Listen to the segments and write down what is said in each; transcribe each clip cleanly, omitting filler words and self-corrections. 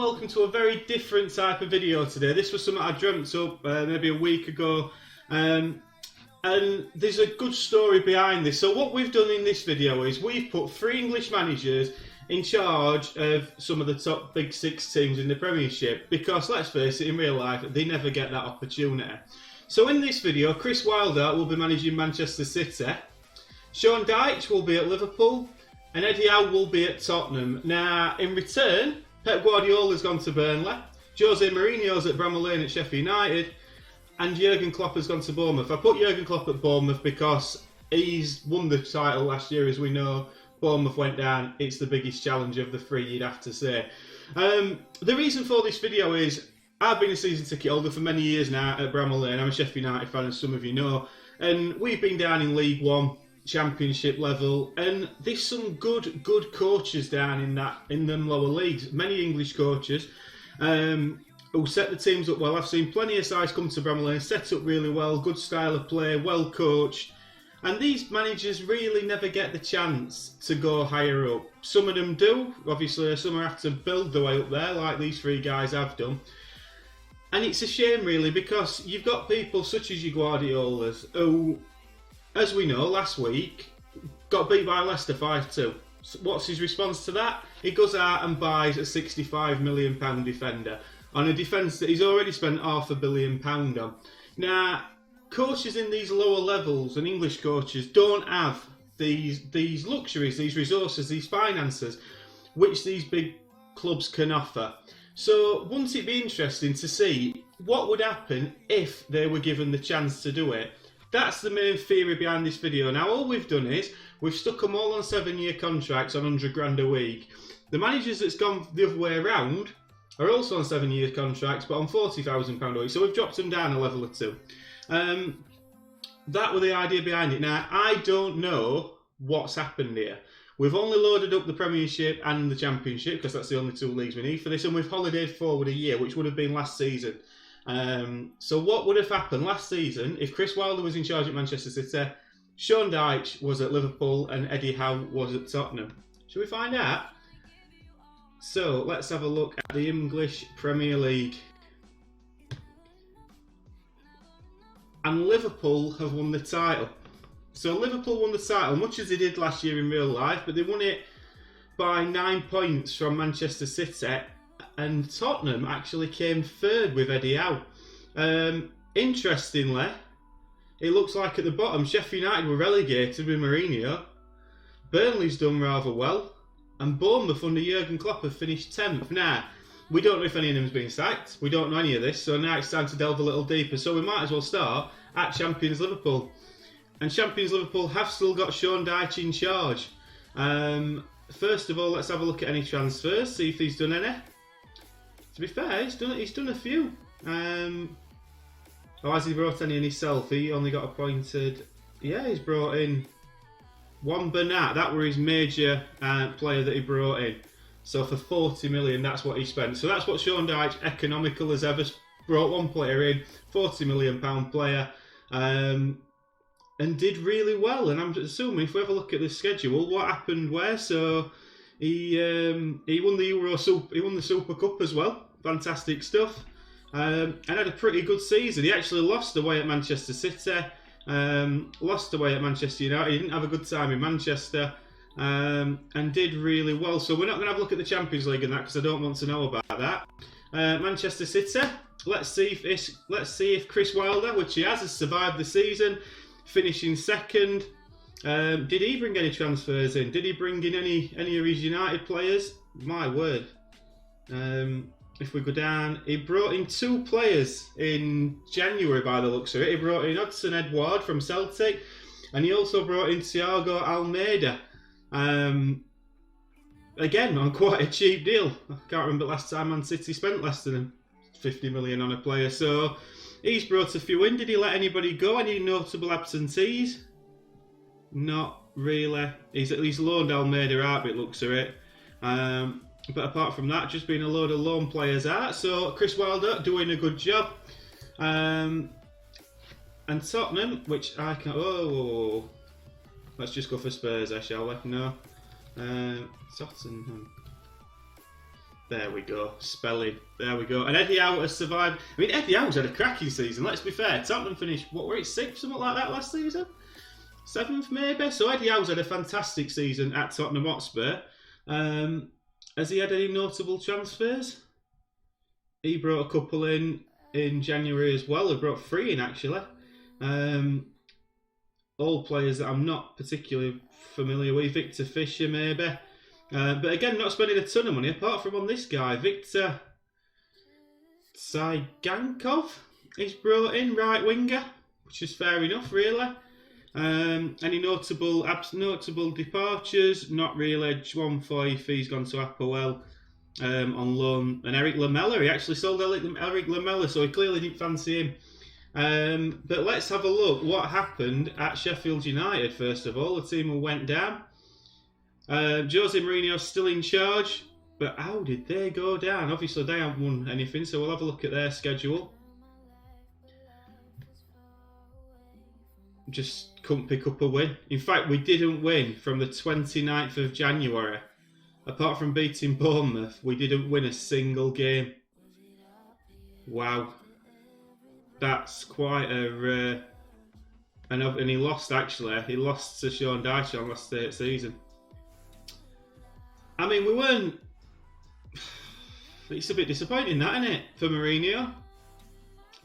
welcome to a very different type of video today. This was something I dreamt up maybe a week ago, and there's a good story behind this. So what we've done in this video is we've put 3 English managers in charge of some of the top big 6 teams in the Premiership, because let's face it, in real life they never get that opportunity. So in this video, Chris Wilder will be managing Manchester City, Sean Dyche will be at Liverpool, and Eddie Howe will be at Tottenham. Now, in return, Pep Guardiola's gone to Burnley, Jose Mourinho's at Bramall at Sheffield United, and Jurgen Klopp has gone to Bournemouth. I put Jurgen Klopp at Bournemouth because he's won the title last year, as we know. Bournemouth went down. It's the biggest challenge of the 3, you'd have to say. The reason for this video is I've been a season ticket holder for many years now at Bramall and I'm a Sheffield United fan, as some of you know. And we've been down in League One, Championship level, and there's some good coaches down in them lower leagues. Many English coaches who set the teams up well. I've seen plenty of sides come to Bramall and set up really well, good style of play, well coached. And these managers really never get the chance to go higher up. Some of them do, obviously. Some have to build their way up there, like these 3 guys have done. And it's a shame, really, because you've got people such as your Guardiolas who, as we know, last week got beat by Leicester 5-2. So what's his response to that? He goes out and buys a £65 million defender on a defence that he's already spent £500 million on. Now, coaches in these lower levels and English coaches don't have these luxuries, these resources, these finances, which these big clubs can offer. So wouldn't it be interesting to see what would happen if they were given the chance to do it? That's the main theory behind this video. Now, all we've done is we've stuck them all on 7-year contracts on 100 grand a week. The managers that's gone the other way around are also on 7-year contracts, but on £40,000 a week. So we've dropped them down a level or 2. That was the idea behind it. Now, I don't know what's happened here. We've only loaded up the Premiership and the Championship, because that's the only 2 leagues we need for this, and we've holidayed forward a year, which would have been last season. So what would have happened last season if Chris Wilder was in charge at Manchester City, Sean Dyche was at Liverpool, and Eddie Howe was at Tottenham? Should we find out? So let's have a look at the English Premier League. And Liverpool have won the title. So Liverpool won the title, much as they did last year in real life, but they won it by 9 points from Manchester City, and Tottenham actually came 3rd with Eddie Howe. Interestingly, it looks like at the bottom, Sheffield United were relegated with Mourinho. Burnley's done rather well, and Bournemouth under Jurgen Klopp have finished 10th. Now, we don't know if any of them's been sacked. We don't know any of this, so now it's time to delve a little deeper. So we might as well start at Champions Liverpool. And Champions Liverpool have still got Sean Dyche in charge. First of all, let's have a look at any transfers, see if he's done any. To be fair, he's done a few. Or has he brought any in himself? He only got appointed. Yeah, he's brought in one Bernat. That were his major player that he brought in. So for 40 million, that's what he spent. So that's what Sean Dyche, economical as ever, brought one player in, £40 million player, and did really well. And I'm assuming if we have a look at the schedule, what happened where? So he won the Super Cup as well. Fantastic stuff. And had a pretty good season. He actually lost away at Manchester City, lost away at Manchester United. He didn't have a good time in Manchester, and did really well. So we're not going to have a look at the Champions League and that, because I don't want to know about that. Manchester City. Let's see if Chris Wilder, which he has survived the season, finishing 2nd. Did he bring any transfers in? Did he bring in any of his United players? My word. If we go down, he brought in 2 players in January by the looks of it. He brought in Hudson Edward from Celtic, and he also brought in Thiago Almeida. Again, on quite a cheap deal. I can't remember last time Man City spent less than 50 million on a player. So he's brought a few in. Did he let anybody go? Any notable absentees? Not really. He's loaned Almeida out, it looks of it. But apart from that, just been a load of loan players out. So Chris Wilder doing a good job. And Tottenham, which I can... Oh, let's just go for Spurs, shall we? No. Tottenham. There we go. Spelling. There we go. And Eddie Howe has survived. I mean, Eddie Howe's had a cracking season. Let's be fair. Tottenham finished, what were it, 6th, something like that last season? 7th maybe? So Eddie Howe's had a fantastic season at Tottenham Hotspur. Has he had any notable transfers? He brought a couple in January as well. He brought 3 in, actually. All players that I'm not particularly familiar with. Victor Fisher, maybe. But again, not spending a ton of money, apart from on this guy, Victor Tsigankov. He's brought in, right winger, which is fair enough, really. Any notable departures? Not really. Juan Foyth, he's gone to Applewell on loan. And Eric Lamela, he actually sold Eric Lamela, so he clearly didn't fancy him. But let's have a look what happened at Sheffield United, first of all. The team who went down. Jose Mourinho's still in charge, but how did they go down? Obviously, they haven't won anything, so we'll have a look at their schedule. Just couldn't pick up a win. In fact, we didn't win from the 29th of January. Apart from beating Bournemouth, we didn't win a single game. Wow. That's quite a... and he lost, actually. He lost to Sean Dyche on last day of the season. I mean, we weren't... It's a bit disappointing, that, isn't it, for Mourinho?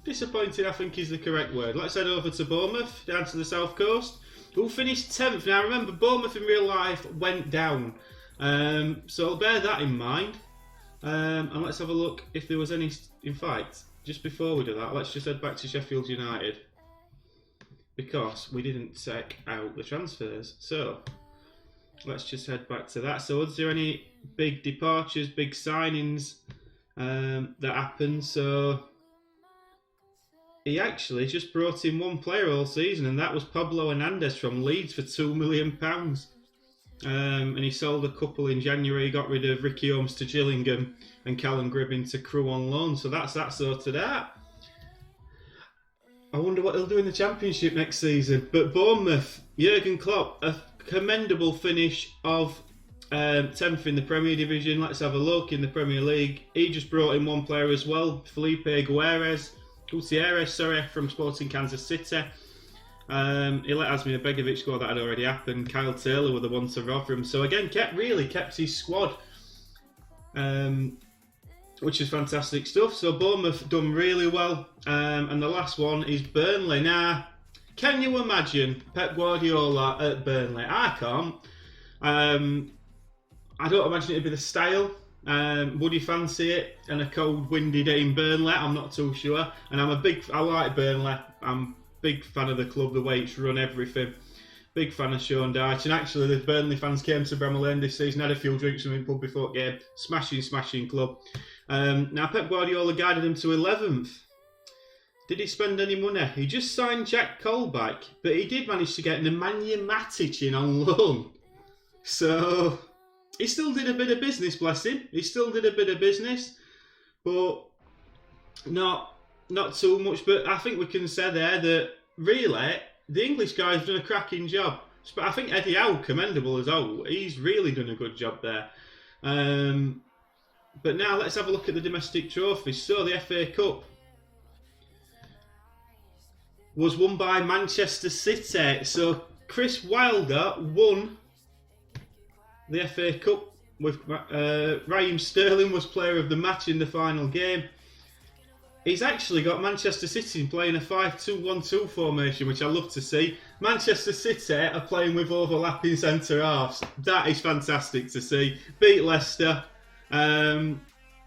Disappointing, I think, is the correct word. Let's head over to Bournemouth, down to the south coast. Who finished 10th. Now, remember, Bournemouth in real life went down. So bear that in mind. And let's have a look if there was any... In fact, just before we do that, let's just head back to Sheffield United. Because we didn't check out the transfers. So... let's just head back to that. So, was there any big departures, big signings that happened? So, he actually just brought in one player all season, and that was Pablo Hernandez from Leeds for £2 million. And he sold a couple in January. He got rid of Ricky Holmes to Gillingham and Callum Gribbin to Crewe on loan. So that's that sorted out. I wonder what he'll do in the Championship next season. But Bournemouth, Jurgen Klopp, a commendable finish of 10th in the Premier Division. Let's have a look in the Premier League. He just brought in one player as well, Felipe Gutierrez, from Sporting Kansas City. He let Asmir Begovic score, that had already happened. Kyle Taylor were the one to Rotherham. So again, kept his squad, which is fantastic stuff. So Bournemouth done really well. And the last one is Burnley. Now, can you imagine Pep Guardiola at Burnley? I can't. I don't imagine it'd be the style. Would he fancy it on a cold, windy day in Burnley? I'm not too sure. And I like Burnley. I'm a big fan of the club, the way it's run, everything. Big fan of Sean Dyche. And actually, the Burnley fans came to Bramall Lane this season, had a few drinks in the pub before the game. Smashing club. Now, Pep Guardiola guided them to 11th. Did he spend any money? He just signed Jack Cole back, but he did manage to get Nemanja Matic in on loan. So, he still did a bit of business, bless him. He still did a bit of business, but not too much. But I think we can say there that, really, the English guy's done a cracking job. But I think Eddie Howe, commendable as well. He's really done a good job there. But now let's have a look at the domestic trophies. So, the FA Cup was won by Manchester City. So Chris Wilder won the FA Cup with Raheem Sterling was player of the match in the final game. He's actually got Manchester City playing a 5-2-1-2 formation, which I love to see. Manchester City are playing with overlapping centre halves. That is fantastic to see. Beat Leicester.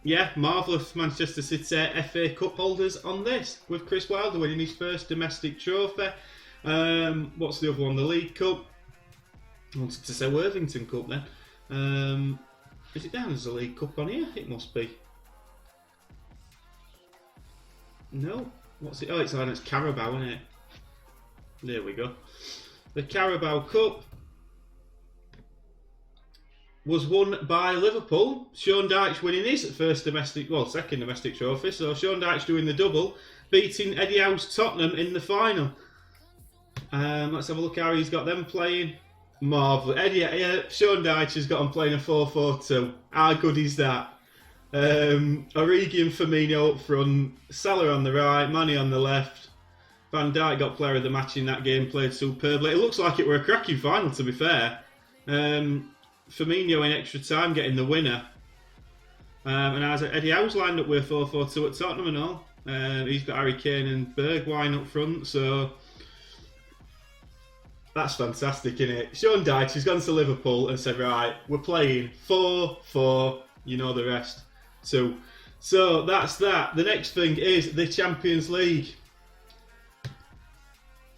Yeah, marvellous Manchester City FA Cup holders on this, with Chris Wilder winning his first domestic trophy. What's the other one? The League Cup. I wanted to say Worthington Cup then. Is it down as a League Cup on here? It must be. No. What's it? Oh, it's on. It's Carabao, isn't it? There we go. The Carabao Cup was won by Liverpool. Sean Dyche winning his second domestic trophy. So Sean Dyche doing the double, beating Eddie Howe's Tottenham in the final. Let's have a look how he's got them playing. Marvellous. Sean Dyche has got them playing a 4-4-2. How good is that? Origi and Firmino up front, Salah on the right, Mane on the left. Van Dijk got player of the match in that game, played superbly. It looks like it were a cracking final, to be fair. Firmino in extra time getting the winner. And as Eddie Howe's lined up with 4-4-2 at Tottenham and all. He's got Harry Kane and Bergwijn up front, so that's fantastic, isn't it? Sean Dyche has gone to Liverpool and said, right, we're playing 4-4, you know the rest. So that's that. The next thing is the Champions League.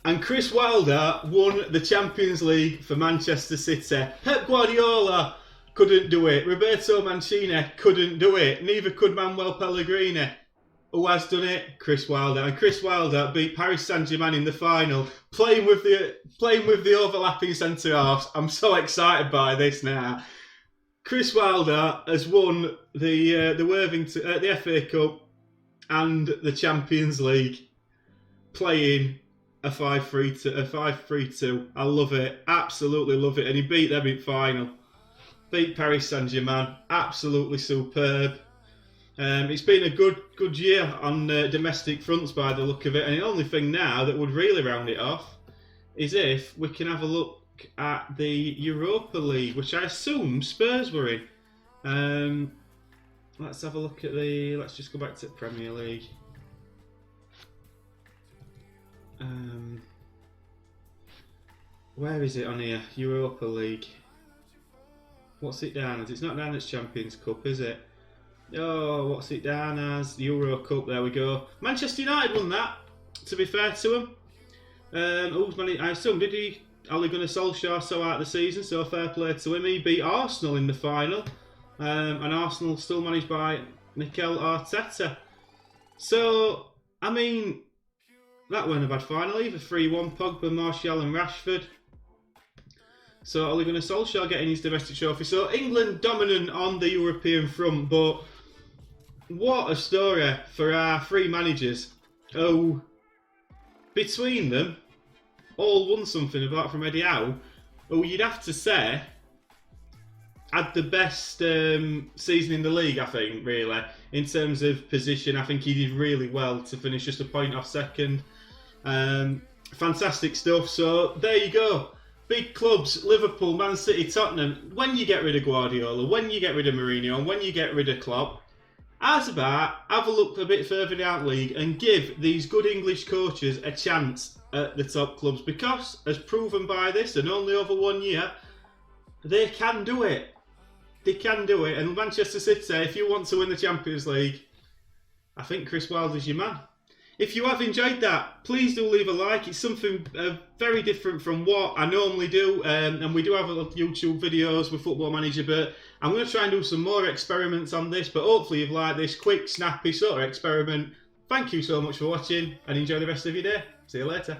And Chris Wilder won the Champions League for Manchester City. Pep Guardiola couldn't do it. Roberto Mancini couldn't do it. Neither could Manuel Pellegrini. Who has done it? Chris Wilder. And Chris Wilder beat Paris Saint-Germain in the final, playing with the overlapping centre halves. I'm so excited by this now. Chris Wilder has won the Worthington, the FA Cup and the Champions League, playing a 5-3-2. I love it, absolutely love it. And he beat them in final. Beat Paris Saint-Germain, absolutely superb. It's been a good year on domestic fronts by the look of it. And the only thing now that would really round it off is if we can have a look at the Europa League, which I assume Spurs were in. Let's have a look at let's just go back to the Premier League. Where is it on here? Europa League. What's it down as? It's not down as Champions Cup, is it? Oh, what's it down as? Euro Cup, there we go. Manchester United won that, to be fair to him. I assume, did he? Ole Gunnar Solskjaer so out of the season, so fair play to him. He beat Arsenal in the final. And Arsenal still managed by Mikel Arteta. So, I mean, that weren't a bad final either. 3-1, Pogba, Martial and Rashford. So Ole Gunnar Solskjaer getting his domestic trophy. So England dominant on the European front, but what a story for our three managers. Oh, between them, all won something apart from Eddie Howe, who you'd have to say had the best season in the league, I think, really. In terms of position, I think he did really well to finish just a point off second. Fantastic stuff. So there you go. Big clubs, Liverpool, Man City, Tottenham. When you get rid of Guardiola, when you get rid of Mourinho, and when you get rid of Klopp, how's about have a look a bit further down the league and give these good English coaches a chance at the top clubs, because, as proven by this, and only over 1 year, they can do it. They can do it. And Manchester City, if you want to win the Champions League, I think Chris Wilder's your man. If you have enjoyed that, please do leave a like. It's something very different from what I normally do. And we do have a lot of YouTube videos with Football Manager, but I'm going to try and do some more experiments on this. But hopefully you've liked this quick, snappy sort of experiment. Thank you so much for watching and enjoy the rest of your day. See you later.